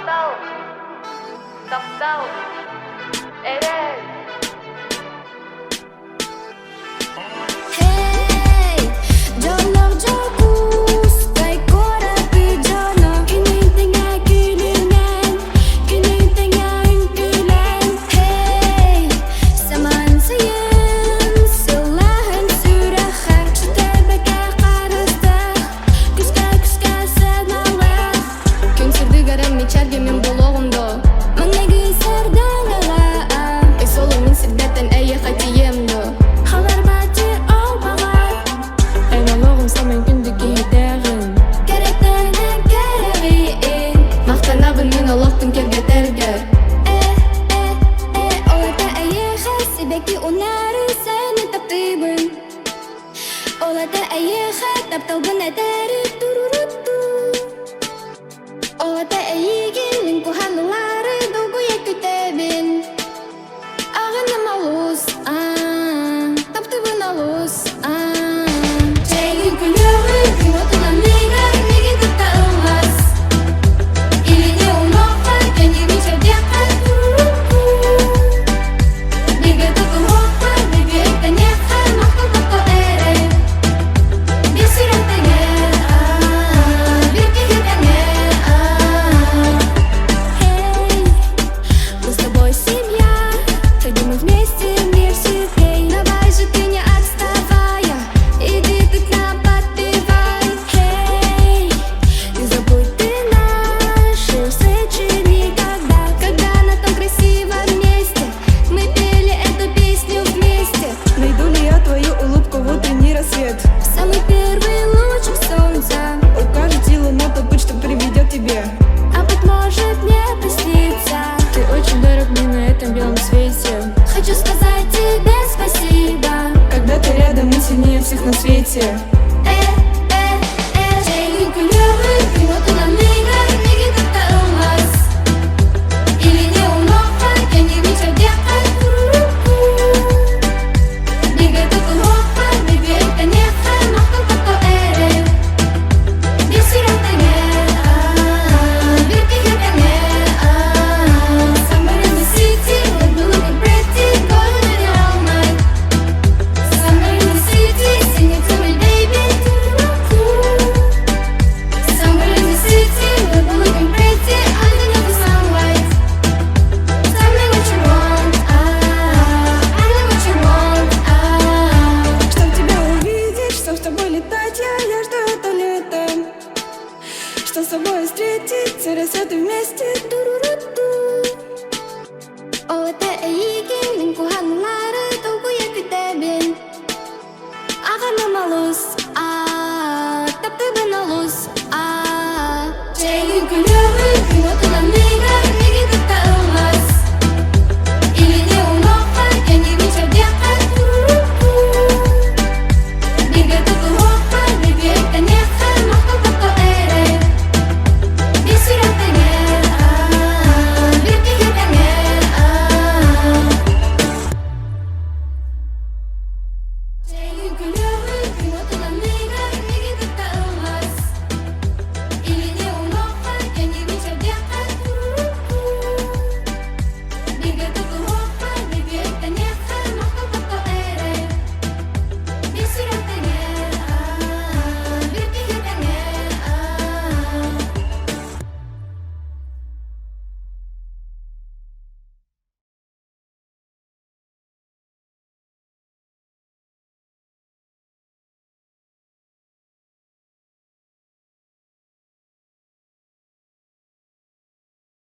Total, total, eres. Hey, jauh jauhku sebagai korang pidana. Kini tengah kilingan, kini tengah ingkilan. Hey, samaan sayang, selahan surahan. Sudah bakal qarasda, kuska sanalar. Күн сырдыгарым мечарге мен бологумдо. Маңнеги сардаңала. Эй соло мен сырдаттан әйе хатиемдо. Халар бати албагат. Эй налогым самын күндүгү дагын. Керектене керегиин. Мактанабын мен Аллахтын келгетерге. Олата әйе хасибеки унары сени таптыбын. Олата әйе тапталбын әдери турурутту. Олата әйегеннің куханылары долгу екітебін. Ағыным алус, таптыбын алус. Жайгын күлігін, күн отынан мейгар, неге тапта ылмас. Иліне ұмаққа, кәнемін жәрдеққа туруруппу. Неге тұтым оққа, неге әктәнеққа, мақтал тапта әрі. Бес үйрәттәңе, бір кегетәңе. Мы с тобой семья, ходим мы вместе, мир светлей. Давай же ты не отставая, иди ты к нам подпевай. Hey, не забудь ты наши встречи никогда. Когда на том красивом месте мы пели эту песню вместе. Найду ли я твою улыбку в утренний рассвет? В самый первый лучик солнца. Укажет луна тот путь, что приведет тебе. А быть может мне приснится. Ты очень дорог мне на этом белом свете. Хочу сказать тебе спасибо. Когда ты рядом, мы сильнее всех на свете. Жайгын күлігін, күн отынан мейгар, неге тапта ылмас. Иліне ұмаққа, кәнемін жәрдеққа туруруппу. Неге тұтым оққа, неге әктәнеққа, мақтал тапта әрі. Бес үйрәттәңе, бір кегетәңе. Somewhere in the city, we'll be looking pretty, golden and all night. Somewhere in the city, sing it to me, baby, somewhere in the city, we'll be looking pretty underneath the sunlight. Tell me what you want, I know what you want, Чтоб тебя увидеть, чтоб с тобой летать, я жду это лето. Чтоб с тобой встретить все рассветы вместе.